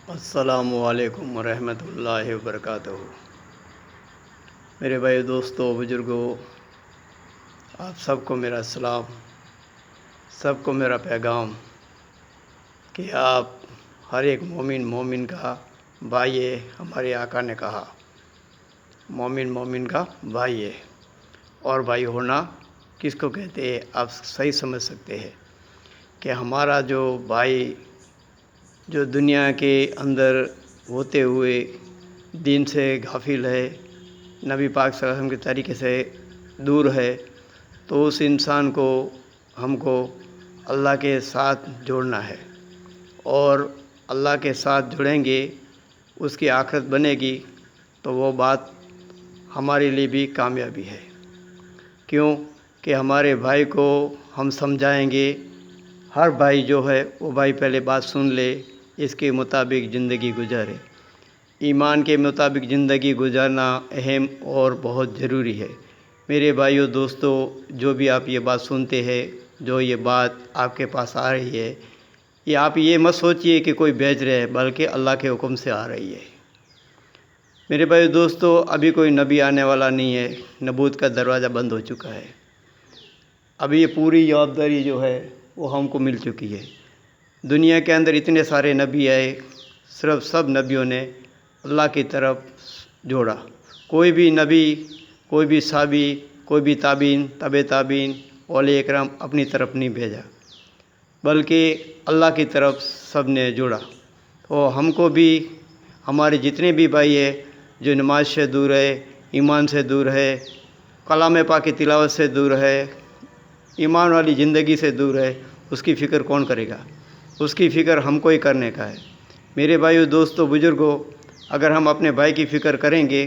السلام علیکم ورحمۃ اللہ وبرکاتہ۔ میرے بھائی دوستوں بزرگوں، آپ سب کو میرا سلام، سب کو میرا پیغام کہ آپ ہر ایک مومن کا بھائی ہے۔ ہمارے آقا نے کہا مومن کا بھائی ہے، اور بھائی ہونا کس کو کہتے ہیں آپ صحیح سمجھ سکتے ہیں کہ ہمارا جو بھائی جو دنیا کے اندر ہوتے ہوئے دین سے غافل ہے، نبی پاک صلی اللہ علیہ وسلم کے طریقے سے دور ہے، تو اس انسان کو ہم کو اللہ کے ساتھ جوڑنا ہے، اور اللہ کے ساتھ جڑیں گے اس کی آخرت بنے گی تو وہ بات ہمارے لیے بھی کامیابی ہے۔ کیوں کہ ہمارے بھائی کو ہم سمجھائیں گے، ہر بھائی جو ہے وہ بھائی پہلے بات سن لے، اس کے مطابق زندگی گزارے۔ ایمان کے مطابق زندگی گزارنا اہم اور بہت ضروری ہے۔ میرے بھائیوں دوستوں، جو بھی آپ یہ بات سنتے ہیں، جو یہ بات آپ کے پاس آ رہی ہے، یہ آپ یہ مت سوچئے کہ کوئی بھیج رہے ہے، بلکہ اللہ کے حکم سے آ رہی ہے۔ میرے بھائی دوستوں، ابھی کوئی نبی آنے والا نہیں ہے، نبوت کا دروازہ بند ہو چکا ہے۔ ابھی یہ پوری جوابداری جو ہے وہ ہم کو مل چکی ہے۔ دنیا کے اندر اتنے سارے نبی آئے، صرف سب نبیوں نے اللہ کی طرف جوڑا۔ کوئی بھی نبی، کوئی بھی صحابی، کوئی بھی تابعین، تابعین، اولیاء کرام اپنی طرف نہیں بھیجا، بلکہ اللہ کی طرف سب نے جوڑا۔ اور ہم کو بھی، ہمارے جتنے بھی بھائی ہیں جو نماز سے دور ہے، ایمان سے دور ہے، کلام پاک کی تلاوت سے دور ہے، ایمان والی زندگی سے دور ہے، اس کی فکر کون کرے گا؟ اس کی فکر ہم کو ہی کرنے کا ہے۔ میرے بھائیو دوستو بزرگوں، اگر ہم اپنے بھائی کی فکر کریں گے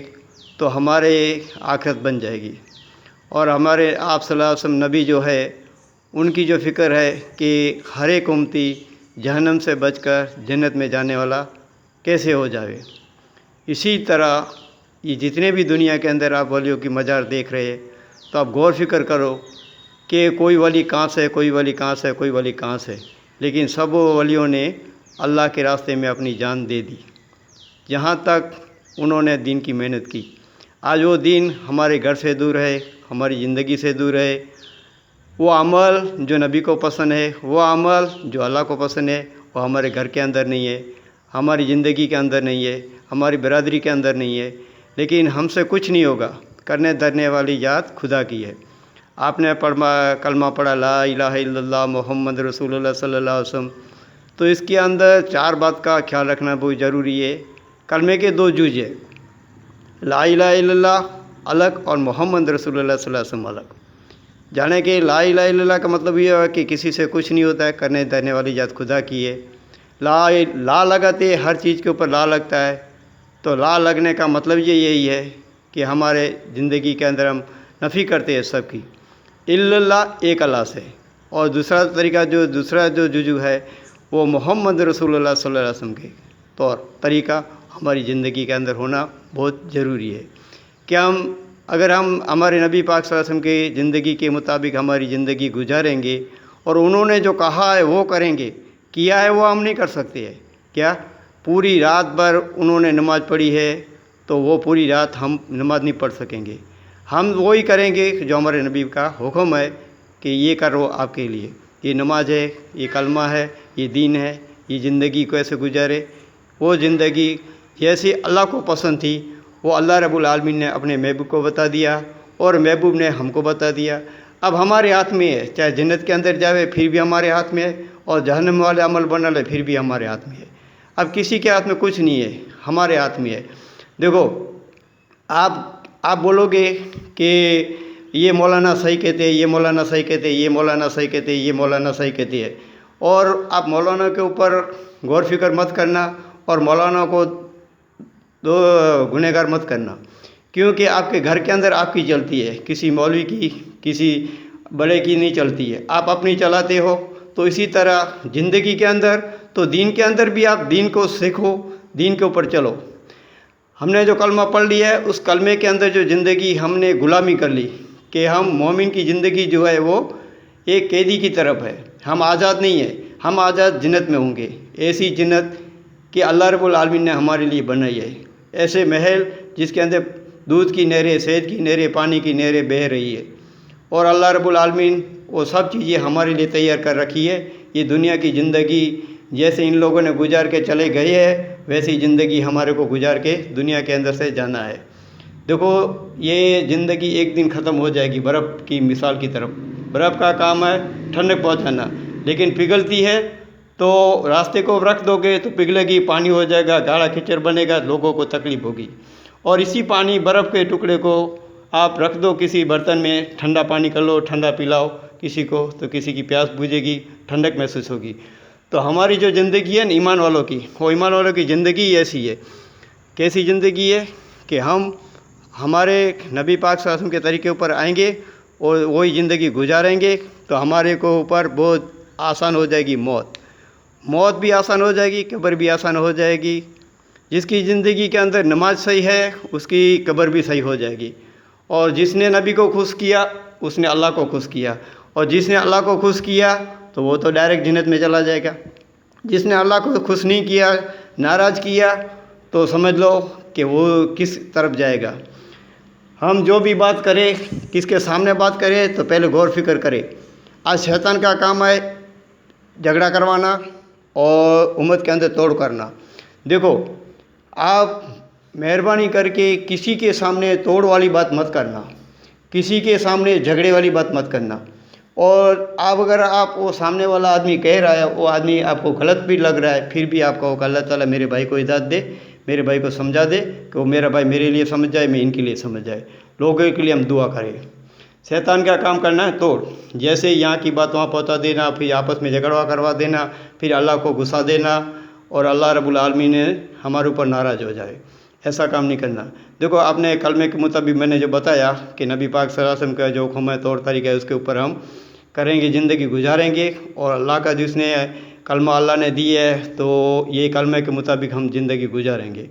تو ہمارے آخرت بن جائے گی۔ اور ہمارے آپ صلی اللہ علیہ وسلم نبی جو ہے، ان کی جو فکر ہے کہ ہر ایک امتی جہنم سے بچ کر جنت میں جانے والا کیسے ہو جاوے۔ اسی طرح یہ جتنے بھی دنیا کے اندر آپ ولیوں کی مزار دیکھ رہے ہیں، تو آپ غور فکر کرو کہ کوئی ولی کہاں سے، کوئی ولی کہاں سے، کوئی ولی کہاں سے، لیکن سب ولیوں نے اللہ کے راستے میں اپنی جان دے دی، جہاں تک انہوں نے دین کی محنت کی۔ آج وہ دین ہمارے گھر سے دور ہے، ہماری زندگی سے دور ہے۔ وہ عمل جو نبی کو پسند ہے، وہ عمل جو اللہ کو پسند ہے، وہ ہمارے گھر کے اندر نہیں ہے، ہماری زندگی کے اندر نہیں ہے، ہماری برادری کے اندر نہیں ہے۔ لیکن ہم سے کچھ نہیں ہوگا، کرنے دھرنے والی ذات خدا کی ہے۔ آپ نے کلمہ پڑھا لا الہ الا اللہ محمد رسول اللہ صلی اللہ علیہ وسلم، تو اس کے اندر چار بات کا خیال رکھنا بہت ضروری ہے۔ کلمے کے دو جز ہے، لا الہ الا اللہ الگ اور محمد رسول اللہ صلی اللہ علیہ وسلم الگ۔ جانے کہ لا الہ الا اللہ کا مطلب یہ ہے کہ کسی سے کچھ نہیں ہوتا ہے، کرنے دھرنے والی ذات خدا کی ہے۔ لا لگاتے ہر چیز کے اوپر لا لگتا ہے، تو لا لگنے کا مطلب یہی ہے کہ ہمارے زندگی کے اندر ہم نفی کرتے ہیں سب کی، الا اللہ ایک اللہ سے۔ اور دوسرا طریقہ دوسرا جو جزو ہے وہ محمد رسول اللہ صلی اللہ علیہ وسلم کے طریقہ ہماری زندگی کے اندر ہونا بہت ضروری ہے کہ اگر ہم ہمارے نبی پاک صلی اللہ علیہ وسلم کی زندگی کے مطابق ہماری زندگی گزاریں گے، اور انہوں نے جو کہا ہے وہ کریں گے، کیا ہے وہ ہم نہیں کر سکتے ہیں کیا؟ پوری رات بھر انہوں نے نماز پڑھی ہے، تو وہ پوری رات ہم نماز نہیں پڑھ سکیں گے۔ ہم وہی کریں گے جو ہمارے نبی کا حکم ہے کہ یہ کرو آپ کے لیے، یہ نماز ہے، یہ کلمہ ہے، یہ دین ہے، یہ زندگی کو ایسے گزارے۔ وہ زندگی جیسی اللہ کو پسند تھی، وہ اللہ رب العالمین نے اپنے محبوب کو بتا دیا، اور محبوب نے ہم کو بتا دیا۔ اب ہمارے ہاتھ میں ہے، چاہے جنت کے اندر جاوے پھر بھی ہمارے ہاتھ میں ہے، اور جہنم والے عمل بنا لے پھر بھی ہمارے ہاتھ میں ہے۔ اب کسی کے ہاتھ میں کچھ نہیں ہے، ہمارے ہاتھ میں ہے۔ دیکھو، آپ بولو گے کہ یہ مولانا صحیح کہتے ہیں، یہ مولانا صحیح کہتے ہیں، یہ مولانا صحیح کہتے ہیں، یہ مولانا صحیح کہتے ہیں، اور آپ مولانا کے اوپر غور فکر مت کرنا، اور مولانا کو گنہگار مت کرنا، کیونکہ آپ کے گھر کے اندر آپ کی چلتی ہے، کسی مولوی کی، کسی بڑے کی نہیں چلتی ہے، آپ اپنی چلاتے ہو۔ تو اسی طرح زندگی کے اندر، تو دین کے اندر بھی آپ دین کو سیکھو، دین کے اوپر چلو۔ ہم نے جو کلمہ پڑھ لیا ہے، اس کلمے کے اندر جو زندگی ہم نے غلامی کر لی کہ ہم مومن کی زندگی جو ہے وہ ایک قیدی کی طرف ہے، ہم آزاد نہیں ہیں، ہم آزاد جنت میں ہوں گے۔ ایسی جنت کہ اللہ رب العالمین نے ہمارے لیے بنائی ہے، ایسے محل جس کے اندر دودھ کی نہریں، شہد کی نہریں، پانی کی نہریں بہہ رہی ہے، اور اللہ رب العالمین وہ سب چیزیں ہمارے لیے تیار کر رکھی ہے۔ یہ دنیا کی زندگی جیسے ان لوگوں نے گزار کے چلے گئے ہیں، ویسی زندگی ہمارے کو گزار کے دنیا کے اندر سے جانا ہے۔ دیکھو یہ زندگی ایک دن ختم ہو جائے گی، برف کی مثال کی طرف۔ برف کا کام ہے ٹھنڈک پہنچانا، لیکن پگھلتی ہے تو راستے کو رکھ دو گے تو پگھلے گی، پانی ہو جائے گا، گاڑھا کیچڑ بنے گا، لوگوں کو تکلیف ہوگی۔ اور اسی پانی برف کے ٹکڑے کو آپ رکھ دو کسی برتن میں، ٹھنڈا پانی کر لو، ٹھنڈا پلاؤ کسی کو، تو کسی کی پیاس بجھے گی، ٹھنڈک محسوس ہوگی۔ تو ہماری جو زندگی ہے نا ایمان والوں کی، وہ ایمان والوں کی زندگی ایسی ہے۔ کیسی زندگی ہے کہ ہم ہمارے نبی پاک صلی اللہ علیہ وسلم کے طریقے اوپر آئیں گے اور وہی زندگی گزاریں گے تو ہمارے کو اوپر بہت آسان ہو جائے گی موت بھی آسان ہو جائے گی، قبر بھی آسان ہو جائے گی۔ جس کی زندگی کے اندر نماز صحیح ہے اس کی قبر بھی صحیح ہو جائے گی، اور جس نے نبی کو خوش کیا اس نے اللہ کو خوش کیا، اور جس نے اللہ کو خوش کیا تو وہ تو ڈائریکٹ جنت میں چلا جائے گا۔ جس نے اللہ کو خوش نہیں کیا، ناراض کیا، تو سمجھ لو کہ وہ کس طرف جائے گا۔ ہم جو بھی بات کریں، کس کے سامنے بات کریں تو پہلے غور فکر کریں۔ آج شیطان کا کام ہے جھگڑا کروانا اور امت کے اندر توڑ کرنا۔ دیکھو آپ مہربانی کر کے کسی کے سامنے توڑ والی بات مت کرنا، کسی کے سامنے جھگڑے والی بات مت کرنا۔ اور اگر آپ وہ سامنے والا آدمی کہہ رہا ہے، وہ آدمی آپ کو غلط بھی لگ رہا ہے، پھر بھی آپ کہو کہ اللہ تعالیٰ میرے بھائی کو ہدایت دے، میرے بھائی کو سمجھا دے کہ وہ میرا بھائی میرے لیے سمجھ جائے، میں ان کے لیے سمجھ جائے۔ لوگوں کے لیے ہم دعا کریں۔ شیطان کا کام کرنا ہے توڑ، جیسے یہاں کی بات وہاں پہنچا دینا، پھر آپس میں جھگڑا کروا دینا، پھر اللہ کو غصہ دینا، اور اللہ رب العالمین نے ہمارے اوپر ناراض ہو جائے۔ ایسا کام نہیں کرنا۔ دیکھو آپ نے کلمے کے مطابق میں نے جو بتایا کہ نبی پاک صلی اللہ علیہ وسلم کا جو حکم ہے، طور طریقہ ہے، اس کے اوپر ہم کریں گے، زندگی گزاریں گے، اور اللہ کا جس نے کلمہ اللہ نے دی ہے تو یہ کلمے کے مطابق ہم زندگی گزاریں گے۔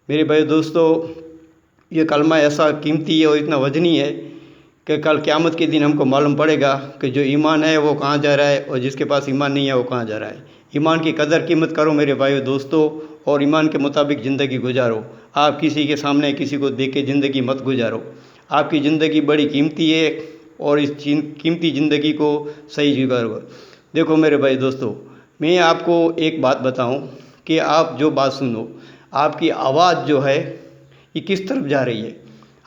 میرے بھائی دوستو، یہ کلمہ ایسا قیمتی ہے اور اتنا وزنی ہے کہ کل قیامت کے دن ہم کو معلوم پڑے گا کہ جو ایمان ہے وہ کہاں جا رہا ہے، اور جس کے پاس ایمان نہیں ہے وہ کہاں جا رہا ہے۔ ایمان کی قدر قیمت کرو میرے بھائیو دوستو، اور ایمان کے مطابق زندگی گزارو۔ آپ کسی کے سامنے کسی کو دیکھ کے زندگی مت گزارو۔ آپ کی زندگی بڑی قیمتی ہے، اور اس قیمتی زندگی کو صحیح گزارو۔ دیکھو میرے بھائی دوستو، میں آپ کو ایک بات بتاؤں کہ آپ جو بات سنو، آپ کی آواز جو ہے یہ کس طرف جا رہی ہے۔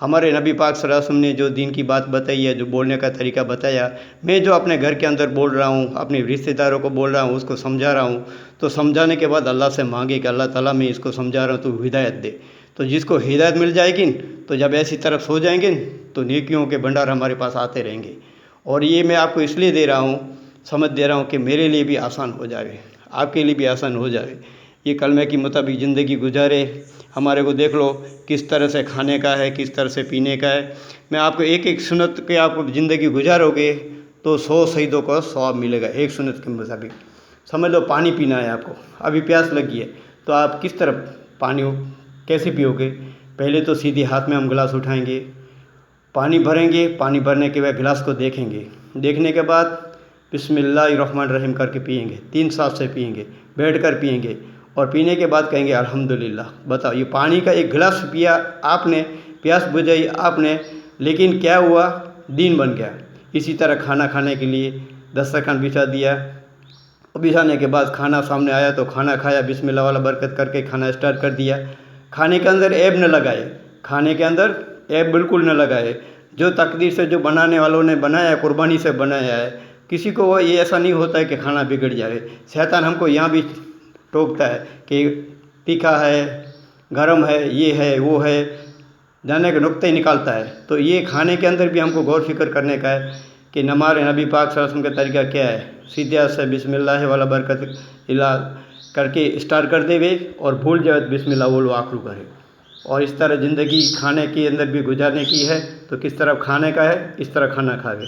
ہمارے نبی پاک صلی اللہ علیہ وسلم نے جو دین کی بات بتائی ہے، جو بولنے کا طریقہ بتایا، میں جو اپنے گھر کے اندر بول رہا ہوں، اپنے رشتہ داروں کو بول رہا ہوں، اس کو سمجھا رہا ہوں، تو سمجھانے کے بعد اللہ سے مانگے کہ اللہ تعالیٰ میں اس کو سمجھا رہا ہوں تو ہدایت دے۔ تو جس کو ہدایت مل جائے گی تو جب ایسی طرف ہو جائیں گے تو نیکیوں کے بھنڈار ہمارے پاس آتے رہیں گے۔ اور یہ میں آپ کو اس لیے دے رہا ہوں، سمجھ دے رہا ہوں کہ میرے لیے بھی آسان ہو جائے، آپ کے لیے بھی آسان ہو جائے۔ یہ کلمے کے مطابق زندگی گزارے۔ ہمارے کو دیکھ لو کس طرح سے کھانے کا ہے، کس طرح سے پینے کا ہے۔ میں آپ کو ایک ایک سنت پہ آپ زندگی گزارو گے تو 100 شہیدوں کا ثواب ملے گا ایک سنت کے مطابق۔ سمجھ لو پانی پینا ہے آپ کو، ابھی پیاس لگی ہے تو آپ کس طرح پانی کیسے پیو گے؟ پہلے تو سیدھے ہاتھ میں ہم گلاس اٹھائیں گے، پانی بھریں گے، پانی بھرنے کے بعد گلاس کو دیکھیں گے، دیکھنے کے بعد بسم اللہ الرحمن الرحیم کر کے پئیں گے، 3 سانس سے پئیں گے، بیٹھ کر پئیں گے، اور پینے کے بعد کہیں گے الحمدللہ۔ بتاؤ یہ پانی کا ایک گلاس پیا آپ نے، پیاس بجھائی آپ نے، لیکن کیا ہوا؟ دین بن گیا۔ اسی طرح کھانا کھانے کے لیے دسترخوان بچھا دیا، بچھانے کے بعد کھانا سامنے آیا تو کھانا کھایا، بسم اللہ والا برکت کر کے کھانا اسٹارٹ کر دیا۔ کھانے کے اندر عیب نہ لگائے، کھانے کے اندر عیب بالکل نہ لگائے۔ جو تقدیر سے جو بنانے والوں نے بنایا ہے، قربانی سے بنایا ہے، کسی کو وہ یہ ایسا نہیں ہوتا ہے کہ کھانا بگڑ جائے۔ شیطان ہم کو یہاں بھی ٹوکتا ہے کہ تیکھا ہے، گرم ہے، یہ ہے وہ ہے، جانے کے نقطے نکالتا ہے۔ تو یہ کھانے کے اندر بھی ہم کو غور فکر کرنے کا ہے کہ ہمارے نبی پاک صلی اللہ علیہ وسلم کا طریقہ کیا ہے۔ سیدھے سے بسم اللہ والا برکت اللہ کر کے اسٹارٹ کر دے وے، اور بھول جائے تو بسم اللہ بولو آخر کرے۔ اور اس طرح زندگی کھانے کے اندر بھی گزارنے کی ہے تو کس طرح کھانے کا ہے، اس طرح کھانا کھاوے۔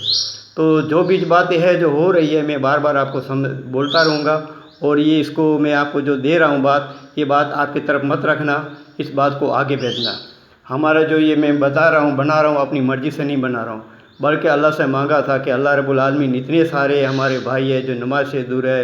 تو جو بھی باتیں ہیں جو ہو رہی ہے، میں بار بار آپ کو بولتا رہوں گا، اور یہ اس کو میں آپ کو جو دے رہا ہوں بات، یہ بات آپ کی طرف مت رکھنا، اس بات کو آگے بھیجنا۔ ہمارا جو یہ میں بتا رہا ہوں، بنا رہا ہوں، اپنی مرضی سے نہیں بنا رہا ہوں، بلکہ اللہ سے مانگا تھا کہ اللہ رب العالمین اتنے سارے ہمارے بھائی ہیں جو نماز سے دور ہے،